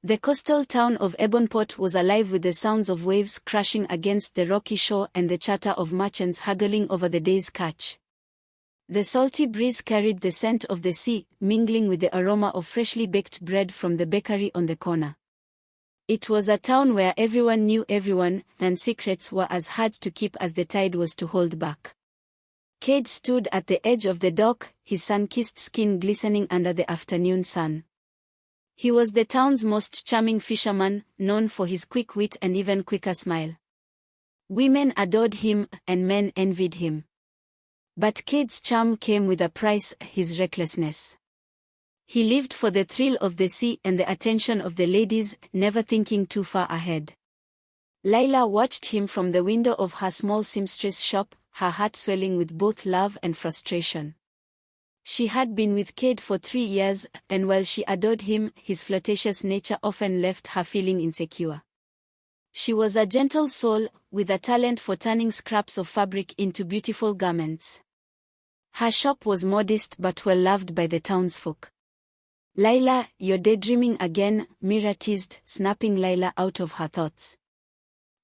The coastal town of Ebonport was alive with the sounds of waves crashing against the rocky shore and the chatter of merchants haggling over the day's catch. The salty breeze carried the scent of the sea, mingling with the aroma of freshly baked bread from the bakery on the corner. It was a town where everyone knew everyone, and secrets were as hard to keep as the tide was to hold back. Kade stood at the edge of the dock, his sun-kissed skin glistening under the afternoon sun. He was the town's most charming fisherman, known for his quick wit and even quicker smile. Women adored him, and men envied him. But Kade's charm came with a price: his recklessness. He lived for the thrill of the sea and the attention of the ladies, never thinking too far ahead. Lila watched him from the window of her small seamstress shop, her heart swelling with both love and frustration. She had been with Kade for 3 years, and while she adored him, his flirtatious nature often left her feeling insecure. She was a gentle soul, with a talent for turning scraps of fabric into beautiful garments. Her shop was modest but well loved by the townsfolk. "Lila, you're daydreaming again," Mira teased, snapping Lila out of her thoughts.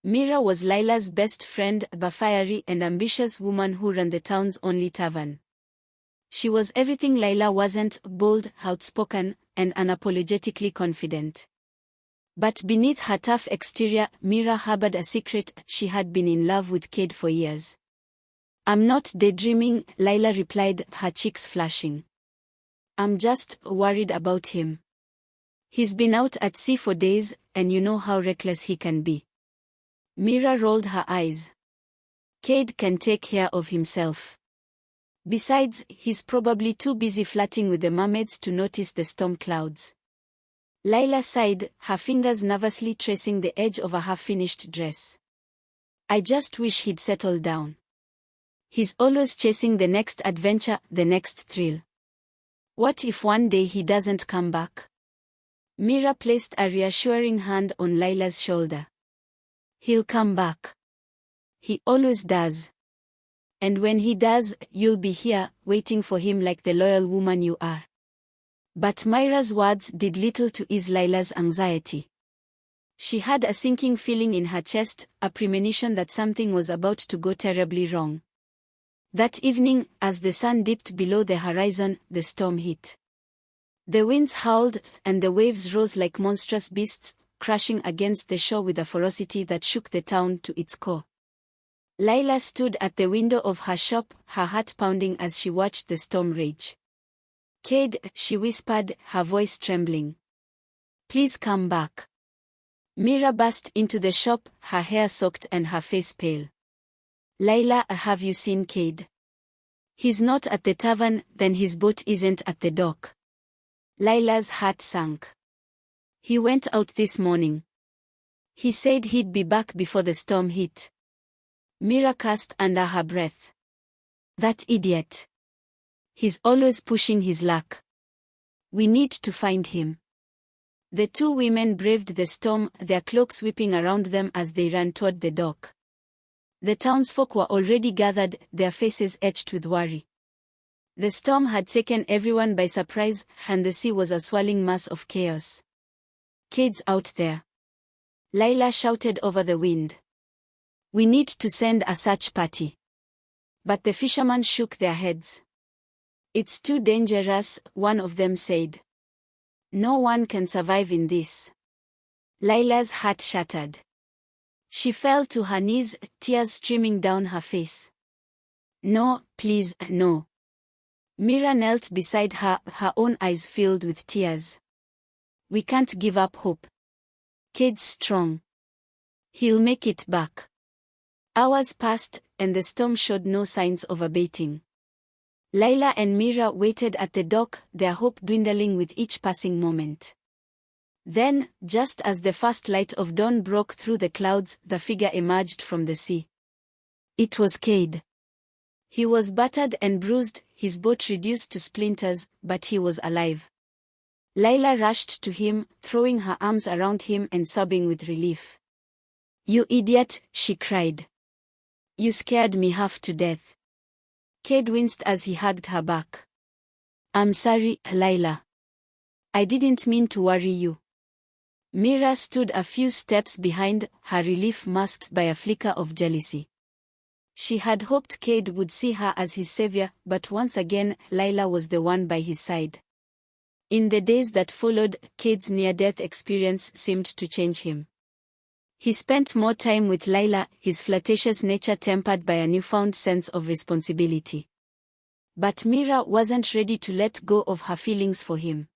Mira was Lila's best friend, a fiery and ambitious woman who ran the town's only tavern. She was everything Lila wasn't: bold, outspoken, and unapologetically confident. But beneath her tough exterior, Mira harbored a secret: she had been in love with Kade for years. "I'm not daydreaming," Lila replied, her cheeks flashing. "I'm just worried about him. He's been out at sea for days, and you know how reckless he can be." Mira rolled her eyes. "Kade can take care of himself. Besides, he's probably too busy flirting with the mermaids to notice the storm clouds." Lila sighed, her fingers nervously tracing the edge of a half-finished dress. "I just wish he'd settle down. He's always chasing the next adventure, the next thrill. What if one day he doesn't come back?" Mira placed a reassuring hand on Lila's shoulder. "He'll come back. He always does. And when he does, you'll be here, waiting for him like the loyal woman you are." But Mira's words did little to ease Lila's anxiety. She had a sinking feeling in her chest, a premonition that something was about to go terribly wrong. That evening, as the sun dipped below the horizon, the storm hit. The winds howled, and the waves rose like monstrous beasts, crashing against the shore with a ferocity that shook the town to its core. Lila stood at the window of her shop, her heart pounding as she watched the storm rage. "Kade," she whispered, her voice trembling. "Please come back." Mira burst into the shop, her hair soaked and her face pale. "Lila, have you seen Kade?" "He's not at the tavern." "Then his boat isn't at the dock." Lila's heart sank. "He went out this morning. He said he'd be back before the storm hit." Mira cursed under her breath. "That idiot. He's always pushing his luck. We need to find him." The two women braved the storm, their cloaks whipping around them as they ran toward the dock. The townsfolk were already gathered, their faces etched with worry. The storm had taken everyone by surprise, and the sea was a swirling mass of chaos. "Kade's out there," Lila shouted over the wind. "We need to send a search party." But the fishermen shook their heads. "It's too dangerous," one of them said. "No one can survive in this." Lila's heart shattered. She fell to her knees, tears streaming down her face. "No, please, no." Mira knelt beside her, her own eyes filled with tears. "We can't give up hope. Kade's strong. He'll make it back." Hours passed, and the storm showed no signs of abating. Lila and Mira waited at the dock, their hope dwindling with each passing moment. Then, just as the first light of dawn broke through the clouds, the figure emerged from the sea. It was Kade. He was battered and bruised, his boat reduced to splinters, but he was alive. Lila rushed to him, throwing her arms around him and sobbing with relief. "You idiot," she cried. "You scared me half to death." Kade winced as he hugged her back. "I'm sorry, Lila. I didn't mean to worry you." Mira stood a few steps behind, her relief masked by a flicker of jealousy. She had hoped Kade would see her as his savior, but once again, Lila was the one by his side. In the days that followed, Kade's near-death experience seemed to change him. He spent more time with Lila, his flirtatious nature tempered by a newfound sense of responsibility. But Mira wasn't ready to let go of her feelings for him.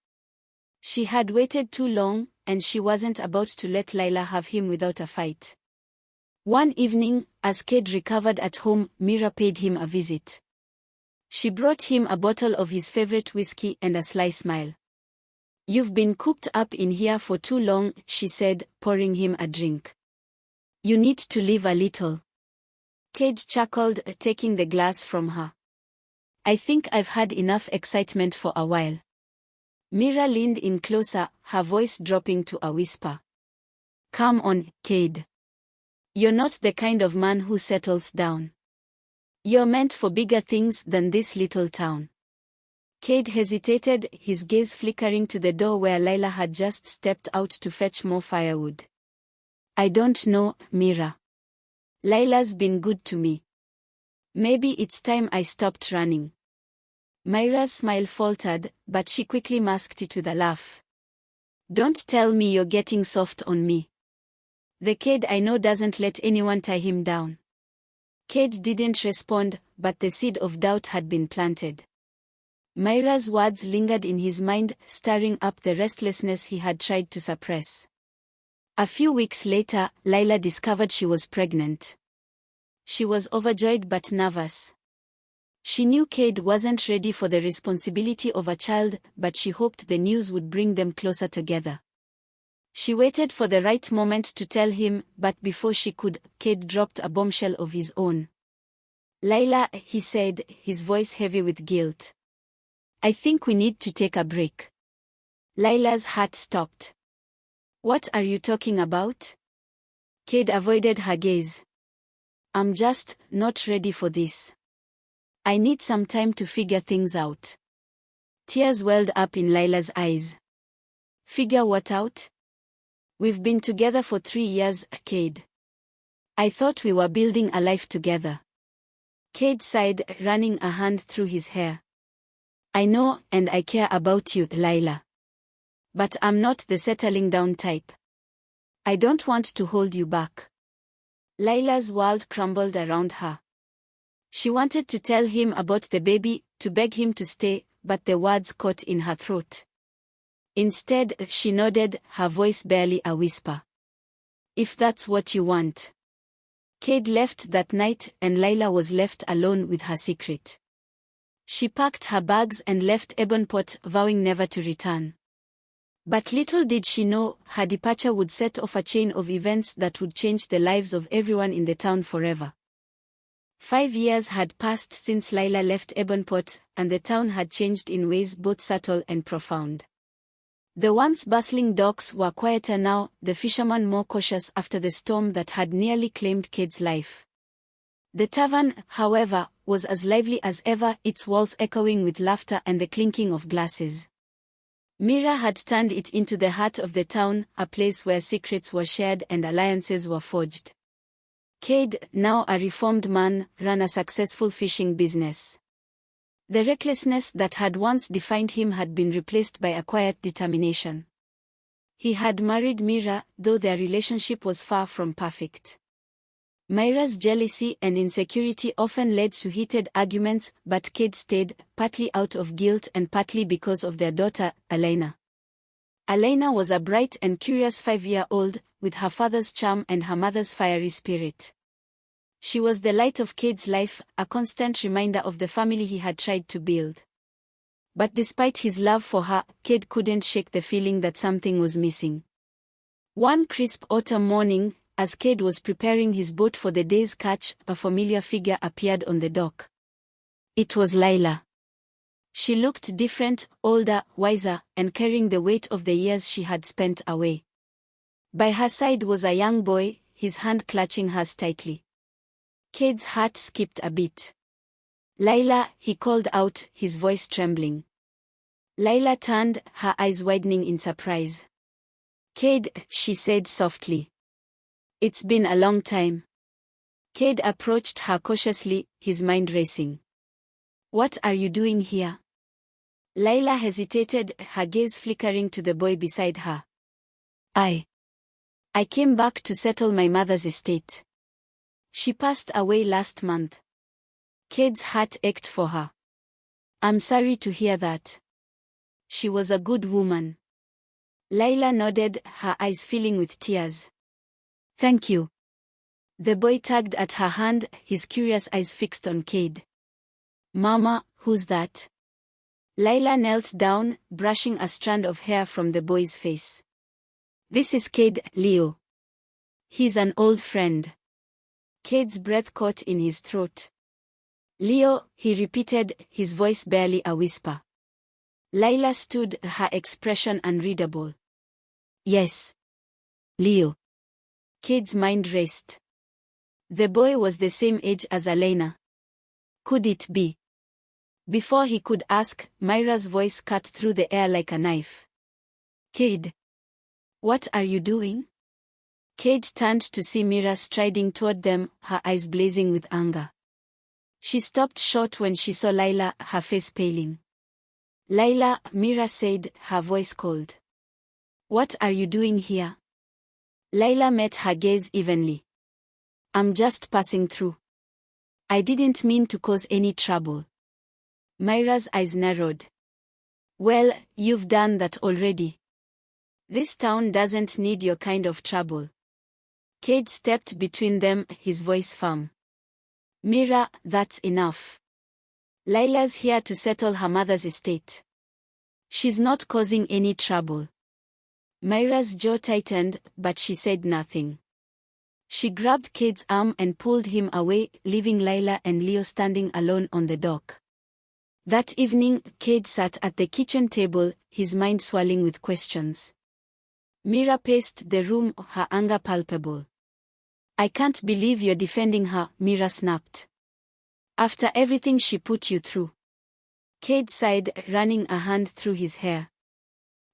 She had waited too long, and she wasn't about to let Lila have him without a fight. One evening, as Kade recovered at home, Mira paid him a visit. She brought him a bottle of his favorite whiskey and a sly smile. "You've been cooped up in here for too long," she said, pouring him a drink. "You need to leave a little." Kade chuckled, taking the glass from her. "I think I've had enough excitement for a while." Mira leaned in closer, her voice dropping to a whisper. "Come on, Kade. You're not the kind of man who settles down. You're meant for bigger things than this little town." Kade hesitated, his gaze flickering to the door where Lila had just stepped out to fetch more firewood. "I don't know, Mira. Lila's been good to me. Maybe it's time I stopped running." Mira's smile faltered, but she quickly masked it with a laugh. "Don't tell me you're getting soft on me. The Kade I know doesn't let anyone tie him down." Kade didn't respond, but the seed of doubt had been planted. Mira's words lingered in his mind, stirring up the restlessness he had tried to suppress. A few weeks later, Lila discovered she was pregnant. She was overjoyed but nervous. She knew Kade wasn't ready for the responsibility of a child, but she hoped the news would bring them closer together. She waited for the right moment to tell him, but before she could, Kade dropped a bombshell of his own. "Lila," he said, his voice heavy with guilt. "I think we need to take a break." Lila's heart stopped. "What are you talking about?" Kade avoided her gaze. "I'm just not ready for this. I need some time to figure things out." Tears welled up in Lila's eyes. "Figure what out?" "We've been together for 3 years, Kade. I thought we were building a life together." Kade sighed, running a hand through his hair. "I know, and I care about you, Lila. But I'm not the settling down type. I don't want to hold you back." Lila's world crumbled around her. She wanted to tell him about the baby, to beg him to stay, but the words caught in her throat. Instead, she nodded, her voice barely a whisper. "If that's what you want." Kade left that night, and Lila was left alone with her secret. She packed her bags and left Ebonport, vowing never to return. But little did she know, her departure would set off a chain of events that would change the lives of everyone in the town forever. 5 years had passed since Lila left Ebonport, and the town had changed in ways both subtle and profound. The once bustling docks were quieter now, the fisherman more cautious after the storm that had nearly claimed Kade's life. The tavern, however, was as lively as ever, its walls echoing with laughter and the clinking of glasses. Mira had turned it into the heart of the town, a place where secrets were shared and alliances were forged. Kade, now a reformed man, ran a successful fishing business. The recklessness that had once defined him had been replaced by a quiet determination. He had married Mira, though their relationship was far from perfect. Mira's jealousy and insecurity often led to heated arguments, but Kade stayed, partly out of guilt and partly because of their daughter, Elena. Elena was a bright and curious 5-year-old, with her father's charm and her mother's fiery spirit. She was the light of Kade's life, a constant reminder of the family he had tried to build. But despite his love for her, Kade couldn't shake the feeling that something was missing. One crisp autumn morning, as Kade was preparing his boat for the day's catch, a familiar figure appeared on the dock. It was Lila. She looked different, older, wiser, and carrying the weight of the years she had spent away. By her side was a young boy, his hand clutching hers tightly. Kade's heart skipped a beat. "Lila," he called out, his voice trembling. Lila turned, her eyes widening in surprise. Kade, she said softly. It's been a long time. Kade approached her cautiously, his mind racing. What are you doing here? Lila hesitated, her gaze flickering to the boy beside her. I came back to settle my mother's estate. She passed away last month. Kade's heart ached for her. I'm sorry to hear that. She was a good woman. Lila nodded, her eyes filling with tears. Thank you. The boy tugged at her hand, his curious eyes fixed on Kade. Mama, who's that? Lila knelt down, brushing a strand of hair from the boy's face. This is Kade, Leo. He's an old friend. Kade's breath caught in his throat. Leo, he repeated, his voice barely a whisper. Lila stood, her expression unreadable. Yes. Leo. Kade's mind raced. The boy was the same age as Elena. Could it be? Before he could ask, Mira's voice cut through the air like a knife. Kade. What are you doing? Kade turned to see Mira striding toward them, her eyes blazing with anger. She stopped short when she saw Lila, her face paling. Lila, Mira said, her voice cold. What are you doing here? Lila met her gaze evenly. I'm just passing through. I didn't mean to cause any trouble. Mira's eyes narrowed. Well, you've done that already. This town doesn't need your kind of trouble. Kade stepped between them, his voice firm. Mira, that's enough. Lila's here to settle her mother's estate. She's not causing any trouble. Mira's jaw tightened, but she said nothing. She grabbed Kade's arm and pulled him away, leaving Lila and Leo standing alone on the dock. That evening, Kade sat at the kitchen table, his mind swirling with questions. Mira paced the room, her anger palpable. I can't believe you're defending her, Mira snapped. After everything she put you through. Kade sighed, running a hand through his hair.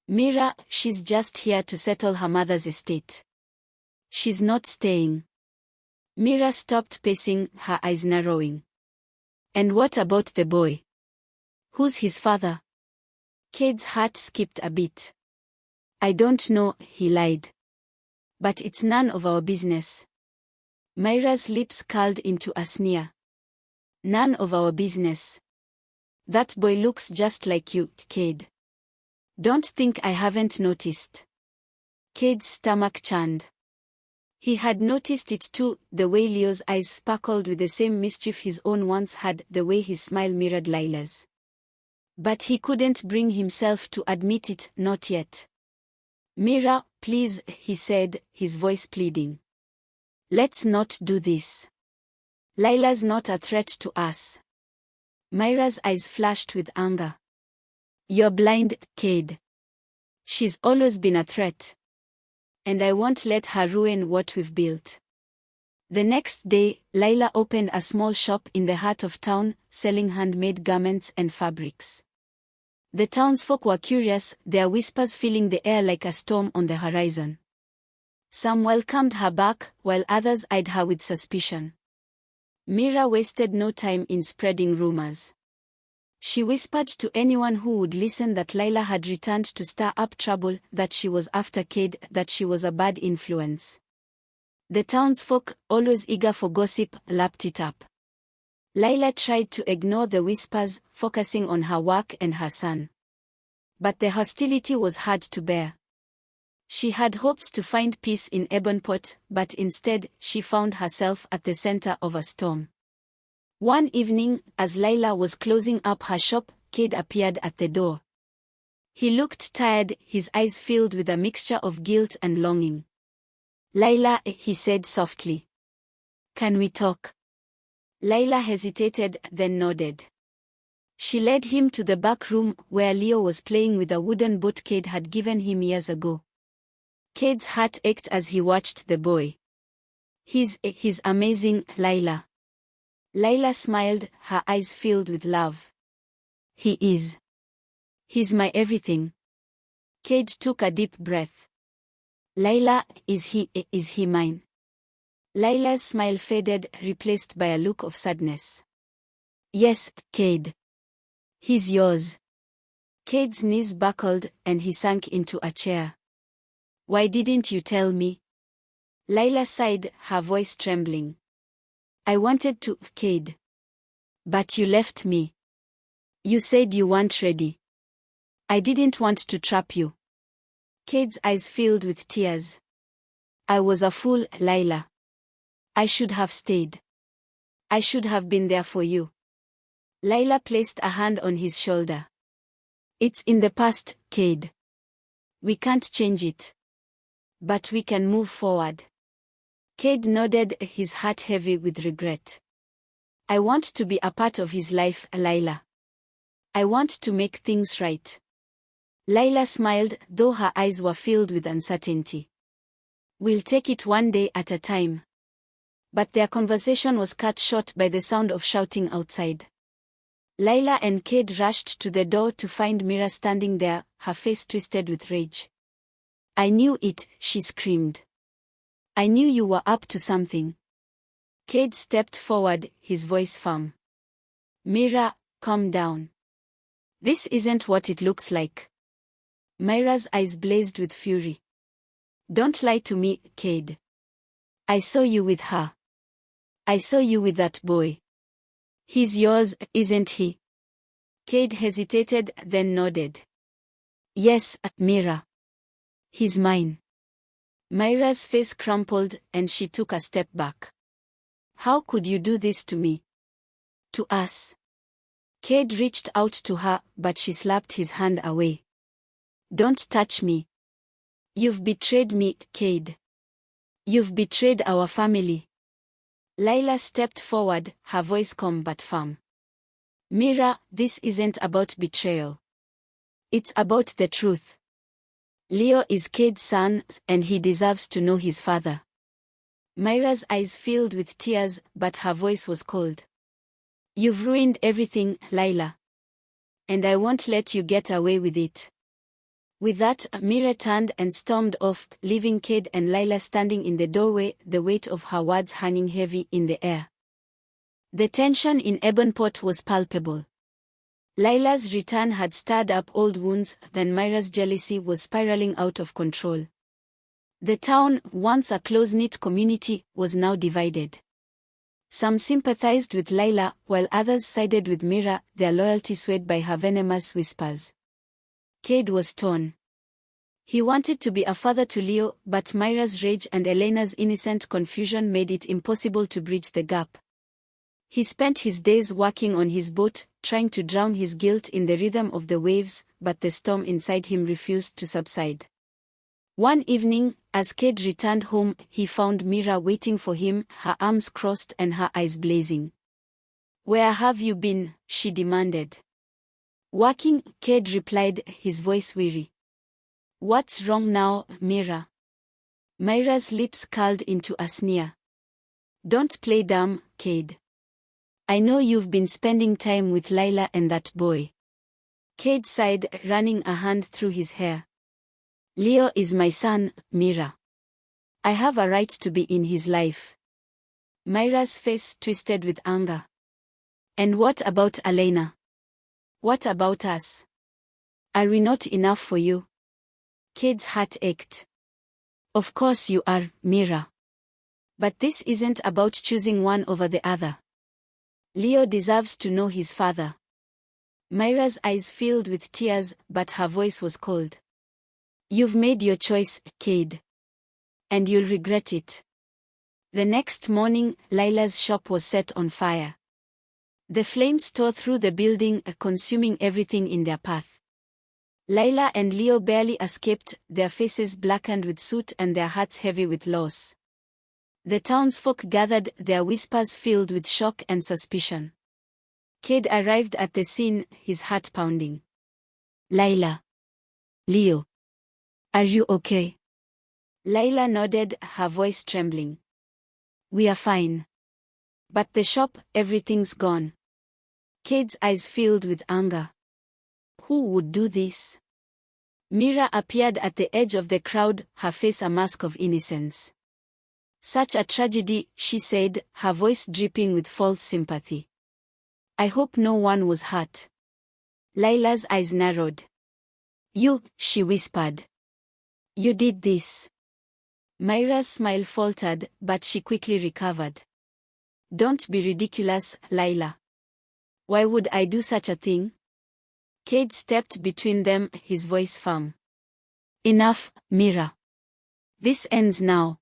Mira, she's just here to settle her mother's estate. She's not staying. Mira stopped pacing, her eyes narrowing. And what about the boy? Who's his father? Kade's heart skipped a beat. I don't know, he lied. But it's none of our business. Mira's lips curled into a sneer. None of our business. That boy looks just like you, Kade. Don't think I haven't noticed. Kade's stomach churned. He had noticed it too, the way Leo's eyes sparkled with the same mischief his own once had, the way his smile mirrored Lila's. But he couldn't bring himself to admit it, not yet. Mira, please, he said, his voice pleading. Let's not do this. Lila's not a threat to us. Mira's eyes flashed with anger. You're blind, Kade. She's always been a threat. And I won't let her ruin what we've built. The next day, Lila opened a small shop in the heart of town, selling handmade garments and fabrics. The townsfolk were curious, their whispers filling the air like a storm on the horizon. Some welcomed her back, while others eyed her with suspicion. Mira wasted no time in spreading rumors. She whispered to anyone who would listen that Lila had returned to stir up trouble, that she was after Kade, that she was a bad influence. The townsfolk, always eager for gossip, lapped it up. Lila tried to ignore the whispers, focusing on her work and her son. But the hostility was hard to bear. She had hoped to find peace in Ebonport, but instead, she found herself at the center of a storm. One evening, as Lila was closing up her shop, Kade appeared at the door. He looked tired, his eyes filled with a mixture of guilt and longing. Lila, he said softly. Can we talk? Lila hesitated, then nodded. She led him to the back room, where Leo was playing with a wooden boat Kade had given him years ago. Kade's heart ached as he watched the boy. He's amazing, Lila. Lila smiled, her eyes filled with love. He is. He's my everything. Kade took a deep breath. Lila, is he mine? Lila's smile faded, replaced by a look of sadness. Yes, Kade. He's yours. Kade's knees buckled, and he sank into a chair. Why didn't you tell me? Lila sighed, her voice trembling. I wanted to, Kade. But you left me. You said you weren't ready. I didn't want to trap you. Kade's eyes filled with tears. I was a fool, Lila. I should have stayed. I should have been there for you. Lila placed a hand on his shoulder. It's in the past, Kade. We can't change it. But we can move forward. Kade nodded, his heart heavy with regret. I want to be a part of his life, Lila. I want to make things right. Lila smiled, though her eyes were filled with uncertainty. We'll take it one day at a time. But their conversation was cut short by the sound of shouting outside. Lila and Kade rushed to the door to find Mira standing there, her face twisted with rage. I knew it, she screamed. I knew you were up to something. Kade stepped forward, his voice firm. Mira, calm down. This isn't what it looks like. Mira's eyes blazed with fury. Don't lie to me, Kade. I saw you with her. I saw you with that boy. He's yours, isn't he? Kade hesitated, then nodded. Yes, Mira. He's mine. Mira's face crumpled, and she took a step back. How could you do this to me? To us? Kade reached out to her, but she slapped his hand away. Don't touch me. You've betrayed me, Kade. You've betrayed our family. Lila stepped forward, her voice calm but firm. Mira, this isn't about betrayal. It's about the truth. Leo is Kade's son, and he deserves to know his father. Mira's eyes filled with tears, but her voice was cold. You've ruined everything, Lila. And I won't let you get away with it. With that, Mira turned and stormed off, leaving Kade and Lila standing in the doorway, the weight of her words hanging heavy in the air. The tension in Ebonport was palpable. Lila's return had stirred up old wounds, then Mira's jealousy was spiraling out of control. The town, once a close-knit community, was now divided. Some sympathized with Lila, while others sided with Mira, their loyalty swayed by her venomous whispers. Kade was torn. He wanted to be a father to Leo, but Mira's rage and Elena's innocent confusion made it impossible to bridge the gap. He spent his days working on his boat, trying to drown his guilt in the rhythm of the waves, but the storm inside him refused to subside. One evening, as Kade returned home, he found Mira waiting for him, her arms crossed and her eyes blazing. Where have you been? She demanded. Working, Kade replied, his voice weary. What's wrong now, Mira? Mira's lips curled into a sneer. Don't play dumb, Kade. I know you've been spending time with Lila and that boy. Kade sighed, running a hand through his hair. Leo is my son, Mira. I have a right to be in his life. Mira's face twisted with anger. And what about Elena? What about us? Are we not enough for you? Kade's heart ached. Of course you are, Mira. But this isn't about choosing one over the other. Leo deserves to know his father. Mira's eyes filled with tears, but her voice was cold. You've made your choice, Kade. And you'll regret it. The next morning, Lila's shop was set on fire. The flames tore through the building, consuming everything in their path. Lila and Leo barely escaped, their faces blackened with soot and their hearts heavy with loss. The townsfolk gathered, their whispers filled with shock and suspicion. Kade arrived at the scene, his heart pounding. Lila. Leo. Are you okay? Lila nodded, her voice trembling. We are fine. But the shop, everything's gone. Kade's eyes filled with anger. Who would do this? Mira appeared at the edge of the crowd, her face a mask of innocence. Such a tragedy, she said, her voice dripping with false sympathy. I hope no one was hurt. Lila's eyes narrowed. You, she whispered. You did this. Mira's smile faltered, but she quickly recovered. Don't be ridiculous, Lila. Why would I do such a thing? Kade stepped between them, his voice firm. Enough, Mira. This ends now.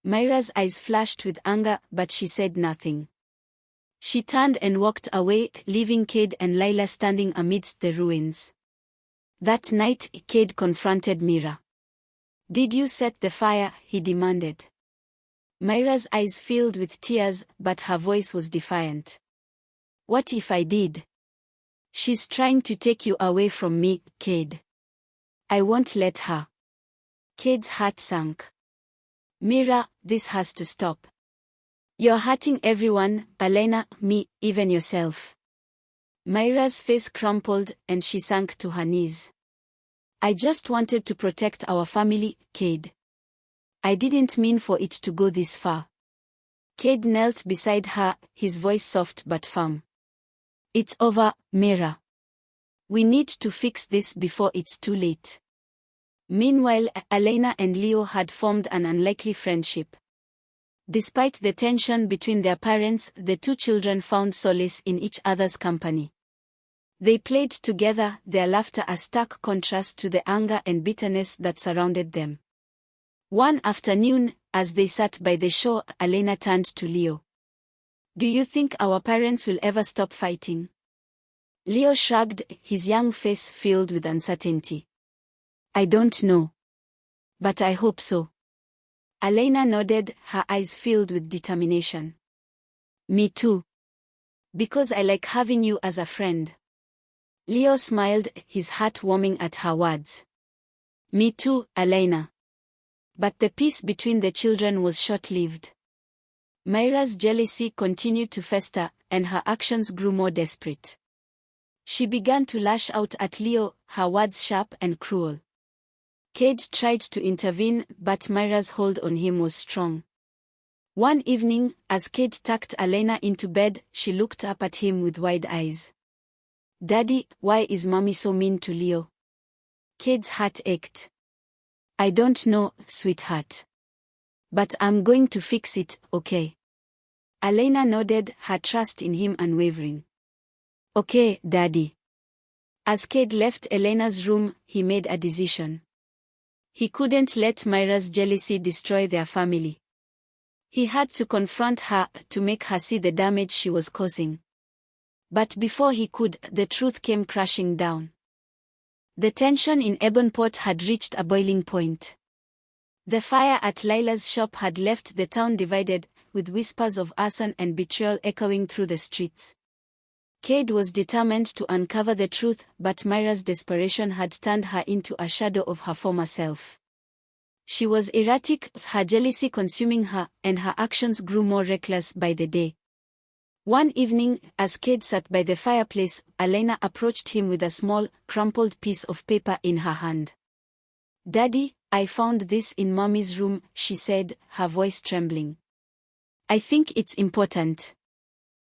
Mira's eyes flashed with anger, but she said nothing. She turned and walked away, leaving Kade and Lila standing amidst the ruins. That night, Kade confronted Mira. Did you set the fire? He demanded. Mira's eyes filled with tears, but her voice was defiant. What if I did? She's trying to take you away from me, Kade. I won't let her. Kade's heart sank. Mira, this has to stop. You're hurting everyone, Elena, me, even yourself. Mira's face crumpled, and she sank to her knees. I just wanted to protect our family, Kade. I didn't mean for it to go this far. Kade knelt beside her, his voice soft but firm. It's over, Mira. We need to fix this before it's too late. Meanwhile, Elena and Leo had formed an unlikely friendship. Despite the tension between their parents, the two children found solace in each other's company. They played together, their laughter a stark contrast to the anger and bitterness that surrounded them. One afternoon, as they sat by the shore, Elena turned to Leo. Do you think our parents will ever stop fighting? Leo shrugged, his young face filled with uncertainty. I don't know. But I hope so. Elena nodded, her eyes filled with determination. Me too. Because I like having you as a friend. Leo smiled, his heart warming at her words. Me too, Elena. But the peace between the children was short-lived. Mira's jealousy continued to fester, and her actions grew more desperate. She began to lash out at Leo, her words sharp and cruel. Kade tried to intervene, but Mira's hold on him was strong. One evening, as Kade tucked Elena into bed, she looked up at him with wide eyes. Daddy, why is Mommy so mean to Leo? Kade's heart ached. I don't know, sweetheart. But I'm going to fix it, okay? Elena nodded, her trust in him unwavering. Okay, Daddy. As Kade left Elena's room, he made a decision. He couldn't let Mira's jealousy destroy their family. He had to confront her, to make her see the damage she was causing. But before he could, the truth came crashing down. The tension in Ebonport had reached a boiling point. The fire at Lila's shop had left the town divided, with whispers of arson and betrayal echoing through the streets. Kade was determined to uncover the truth, but Mira's desperation had turned her into a shadow of her former self. She was erratic, her jealousy consuming her, and her actions grew more reckless by the day. One evening, as Kade sat by the fireplace, Elena approached him with a small, crumpled piece of paper in her hand. Daddy, I found this in Mommy's room, she said, her voice trembling. I think it's important.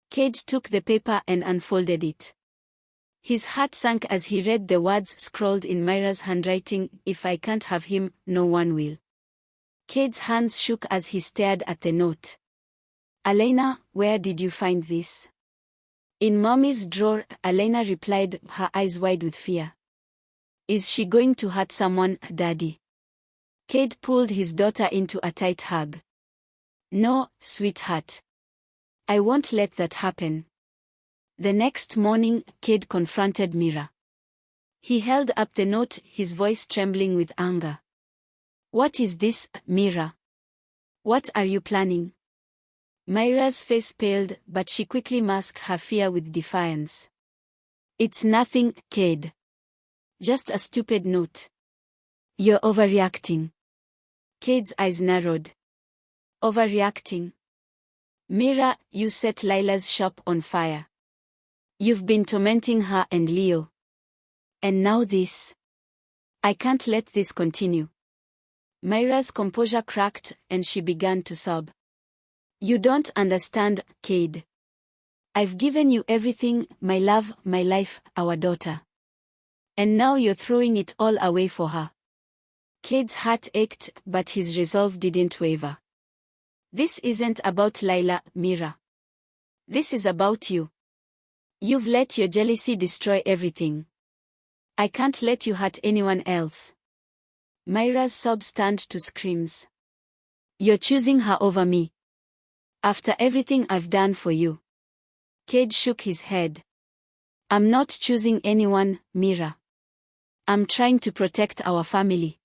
Kade took the paper and unfolded it. His heart sank as he read the words scrawled in Mira's handwriting, if I can't have him, no one will. Kade's hands shook as he stared at the note. Elena, where did you find this? In Mommy's drawer, Elena replied, her eyes wide with fear. Is she going to hurt someone, Daddy? Kade pulled his daughter into a tight hug. No, sweetheart. I won't let that happen. The next morning, Kade confronted Mira. He held up the note, his voice trembling with anger. What is this, Mira? What are you planning? Mira's face paled, but she quickly masked her fear with defiance. It's nothing, Kade. Just a stupid note. You're overreacting. Kade's eyes narrowed. Overreacting? Mira, you set Lila's shop on fire. You've been tormenting her and Leo. And now this. I can't let this continue. Mira's composure cracked, and she began to sob. You don't understand, Kade. I've given you everything, my love, my life, our daughter. And now you're throwing it all away for her. Kade's heart ached, but his resolve didn't waver. This isn't about Lila, Mira. This is about you. You've let your jealousy destroy everything. I can't let you hurt anyone else. Mira's sobs turned to screams. You're choosing her over me. After everything I've done for you. Kade shook his head. I'm not choosing anyone, Mira. I'm trying to protect our family.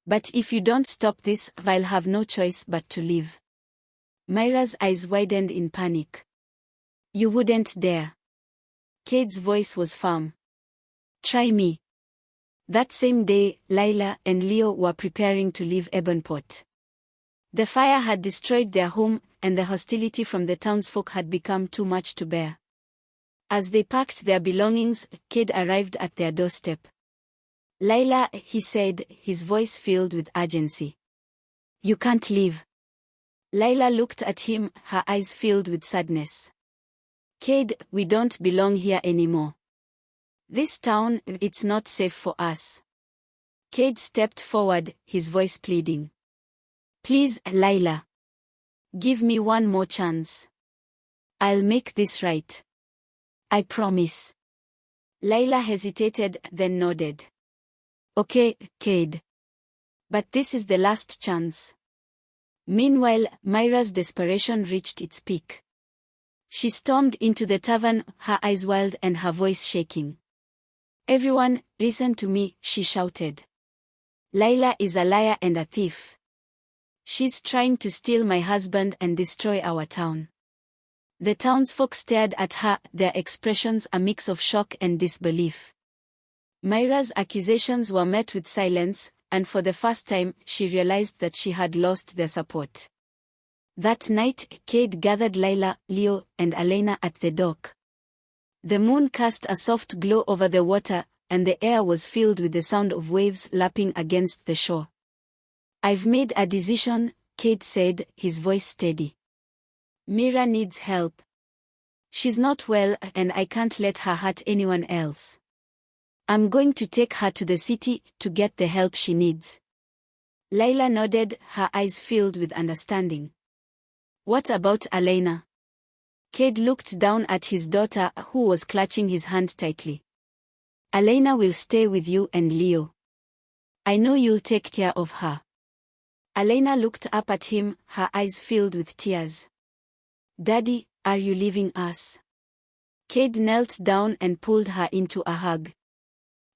But if you don't stop this, I'll have no choice but to leave. Mira's eyes widened in panic. You wouldn't dare. Kade's voice was firm. Try me. That same day, Lila and Leo were preparing to leave Ebonport. The fire had destroyed their home, and the hostility from the townsfolk had become too much to bear. As they packed their belongings, Kade arrived at their doorstep. Lila, he said, his voice filled with urgency. You can't leave. Lila looked at him, her eyes filled with sadness. Kade, we don't belong here anymore. This town, it's not safe for us. Kade stepped forward, his voice pleading. Please, Lila. Give me one more chance. I'll make this right. I promise. Lila hesitated, then nodded. Okay, Kade. But this is the last chance. Meanwhile, Mira's desperation reached its peak. She stormed into the tavern, her eyes wild and her voice shaking. Everyone, listen to me, she shouted. Lila is a liar and a thief. She's trying to steal my husband and destroy our town. The townsfolk stared at her, their expressions a mix of shock and disbelief. Mira's accusations were met with silence, and for the first time, she realized that she had lost their support. That night, Kade gathered Lila, Leo, and Elena at the dock. The moon cast a soft glow over the water, and the air was filled with the sound of waves lapping against the shore. I've made a decision, Kade said, his voice steady. Mira needs help. She's not well, and I can't let her hurt anyone else. I'm going to take her to the city to get the help she needs. Lila nodded, her eyes filled with understanding. What about Elena? Kade looked down at his daughter, who was clutching his hand tightly. Elena will stay with you and Leo. I know you'll take care of her. Elena looked up at him, her eyes filled with tears. Daddy, are you leaving us? Kade knelt down and pulled her into a hug.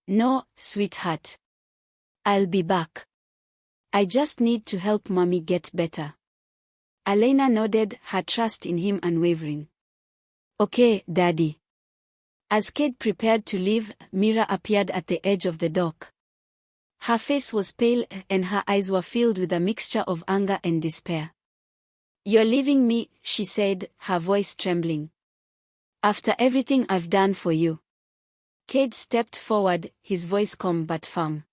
No, sweetheart. I'll be back. I just need to help Mommy get better. Elena nodded, her trust in him unwavering. Okay, Daddy. As Kade prepared to leave, Mira appeared at the edge of the dock. Her face was pale, and her eyes were filled with a mixture of anger and despair. You're leaving me, she said, her voice trembling. After everything I've done for you. Kade stepped forward, his voice calm but firm.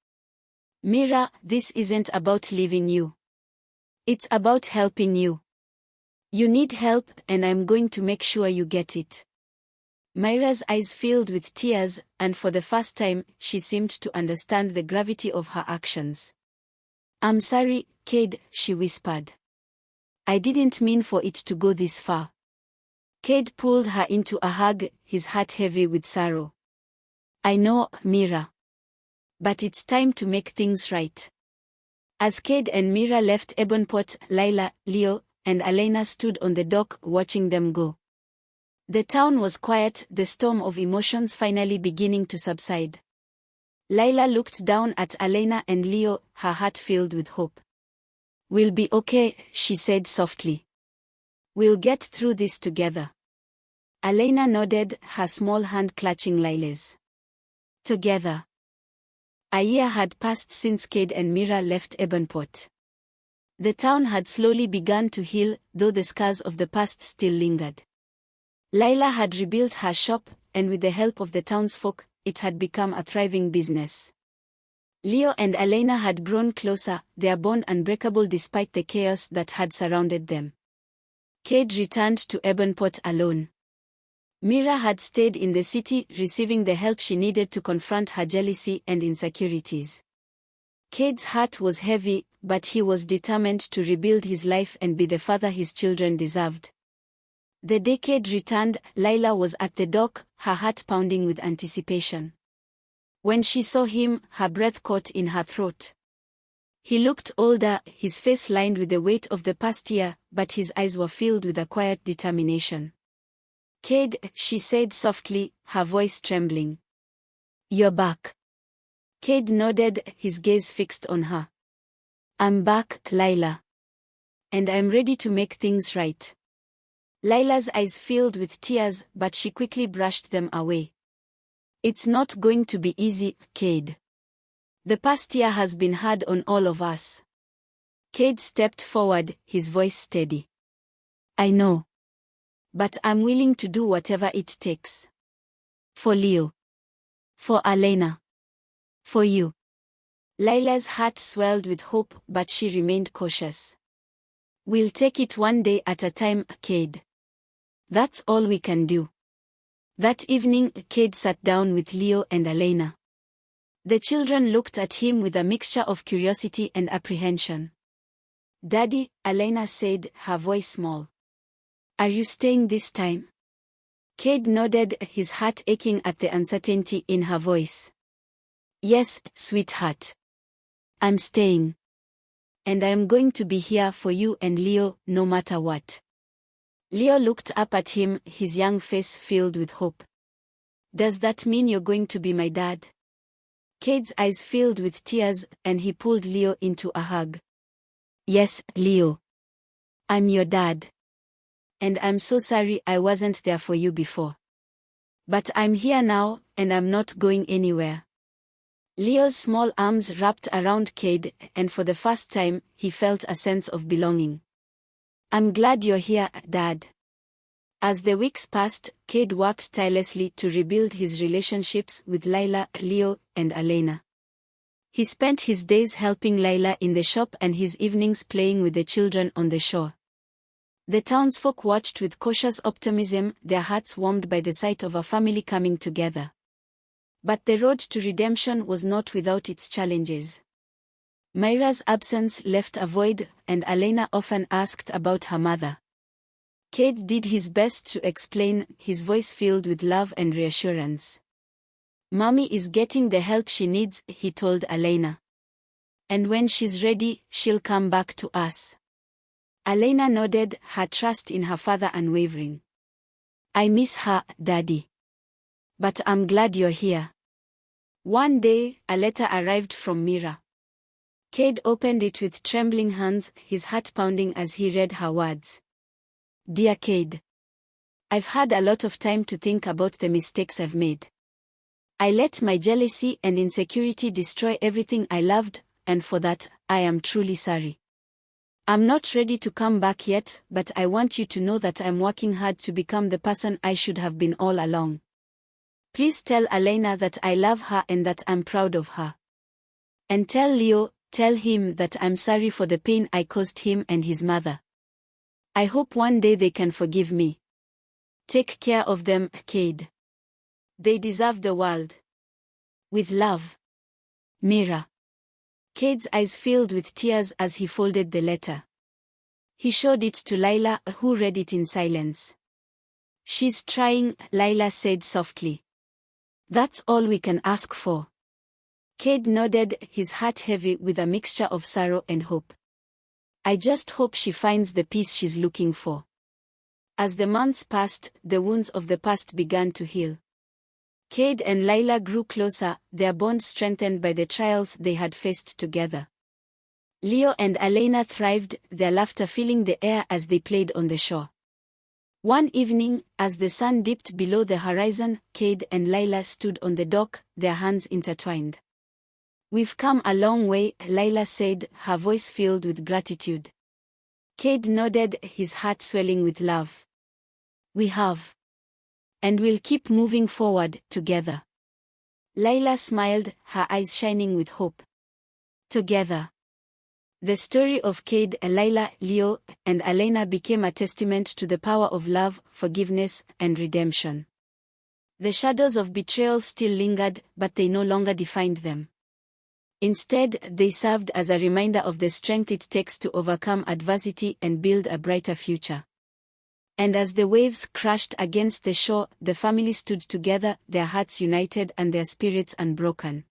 Mira, this isn't about leaving you. It's about helping you. You need help, and I'm going to make sure you get it. Mira's eyes filled with tears, and for the first time, she seemed to understand the gravity of her actions. I'm sorry, Kade, she whispered. I didn't mean for it to go this far. Kade pulled her into a hug, his heart heavy with sorrow. I know, Mira. But it's time to make things right. As Kade and Mira left Ebonport, Lila, Leo, and Elena stood on the dock watching them go. The town was quiet, the storm of emotions finally beginning to subside. Lila looked down at Elena and Leo, her heart filled with hope. We'll be okay, she said softly. We'll get through this together. Elena nodded, her small hand clutching Lila's. Together. A year had passed since Kade and Mira left Ebonport. The town had slowly begun to heal, though the scars of the past still lingered. Lila had rebuilt her shop, and with the help of the townsfolk, it had become a thriving business. Leo and Elena had grown closer, their bond unbreakable despite the chaos that had surrounded them. Kade returned to Ebonport alone. Mira had stayed in the city, receiving the help she needed to confront her jealousy and insecurities. Kade's heart was heavy, but he was determined to rebuild his life and be the father his children deserved. The day Kade returned, Lila was at the dock, her heart pounding with anticipation. When she saw him, her breath caught in her throat. He looked older, his face lined with the weight of the past year, but his eyes were filled with a quiet determination. "Kade," she said softly, her voice trembling. "You're back." Kade nodded, his gaze fixed on her. "I'm back, Lila. And I'm ready to make things right." Lila's eyes filled with tears, but she quickly brushed them away. "It's not going to be easy, Kade. The past year has been hard on all of us." Kade stepped forward, his voice steady. "I know. But I'm willing to do whatever it takes. For Leo. For Elena. For you." Lila's heart swelled with hope, but she remained cautious. "We'll take it one day at a time, Kade. That's all we can do." That evening, Kade sat down with Leo and Elena. The children looked at him with a mixture of curiosity and apprehension. "Daddy," Elena said, her voice small. "Are you staying this time?" Kade nodded, his heart aching at the uncertainty in her voice. "Yes, sweetheart. I'm staying. And I'm going to be here for you and Leo, no matter what." Leo looked up at him, his young face filled with hope. "Does that mean you're going to be my dad?" Kade's eyes filled with tears, and he pulled Leo into a hug. "Yes, Leo. I'm your dad. And I'm so sorry I wasn't there for you before. But I'm here now, and I'm not going anywhere." Leo's small arms wrapped around Kade, and for the first time, he felt a sense of belonging. "I'm glad you're here, Dad." As the weeks passed, Kade worked tirelessly to rebuild his relationships with Lila, Leo, and Elena. He spent his days helping Lila in the shop and his evenings playing with the children on the shore. The townsfolk watched with cautious optimism, their hearts warmed by the sight of a family coming together. But the road to redemption was not without its challenges. Mira's absence left a void, and Elena often asked about her mother. Kade did his best to explain, his voice filled with love and reassurance. "Mommy is getting the help she needs," he told Elena. "And when she's ready, she'll come back to us." Elena nodded, her trust in her father unwavering. "I miss her, Daddy. But I'm glad you're here." One day, a letter arrived from Mira. Kade opened it with trembling hands, his heart pounding as he read her words. "Dear Kade, I've had a lot of time to think about the mistakes I've made. I let my jealousy and insecurity destroy everything I loved, and for that, I am truly sorry. I'm not ready to come back yet, but I want you to know that I'm working hard to become the person I should have been all along. Please tell Elena that I love her and that I'm proud of her. And tell him that I'm sorry for the pain I caused him and his mother. I hope one day they can forgive me. Take care of them, Kade. They deserve the world. With love. Mira." Kade's eyes filled with tears as he folded the letter. He showed it to Lila, who read it in silence. "She's trying," Lila said softly. "That's all we can ask for." Kade nodded, his heart heavy with a mixture of sorrow and hope. "I just hope she finds the peace she's looking for." As the months passed, the wounds of the past began to heal. Kade and Lila grew closer, their bond strengthened by the trials they had faced together. Leo and Elena thrived, their laughter filling the air as they played on the shore. One evening, as the sun dipped below the horizon, Kade and Lila stood on the dock, their hands intertwined. "We've come a long way," Lila said, her voice filled with gratitude. Kade nodded, his heart swelling with love. "We have. And we'll keep moving forward, together." Lila smiled, her eyes shining with hope. Together. The story of Kade, Lila, Leo, and Elena became a testament to the power of love, forgiveness, and redemption. The shadows of betrayal still lingered, but they no longer defined them. Instead, they served as a reminder of the strength it takes to overcome adversity and build a brighter future. And as the waves crashed against the shore, the family stood together, their hearts united and their spirits unbroken.